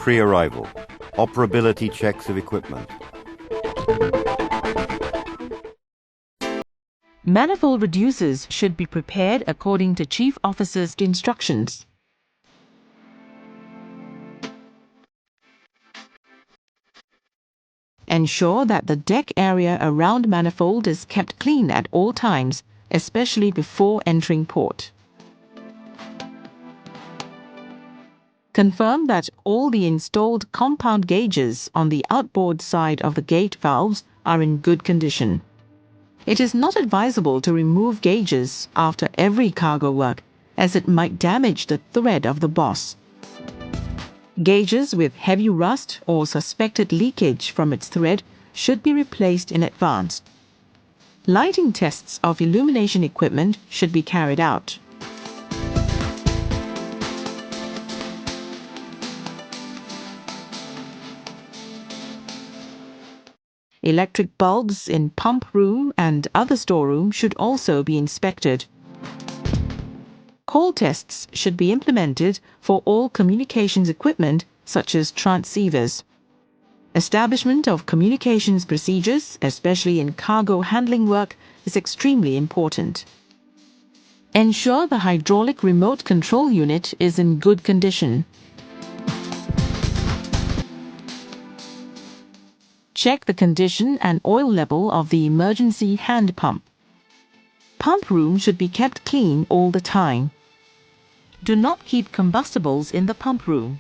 pre-arrival. Operability checks of equipment. Manifold reducers should be prepared according to Chief Officer's instructions. Ensure that the deck area around manifold is kept clean at all times, especially before entering port. Confirm that all the installed compound gauges on the outboard side of the gate valves are in good condition. It is not advisable to remove gauges after every cargo work, as it might damage the thread of the boss. Gauges with heavy rust or suspected leakage from its thread should be replaced in advance. Lighting tests of illumination equipment should be carried out. Electric bulbs in pump room and other storeroom should also be inspected. Call tests should be implemented for all communications equipment such as transceivers. Establishment of communications procedures, especially in cargo handling work, is extremely important. Ensure the hydraulic remote control unit is in good condition. Check the condition and oil level of the emergency hand pump. Pump room should be kept clean all the time. Do not keep combustibles in the pump room.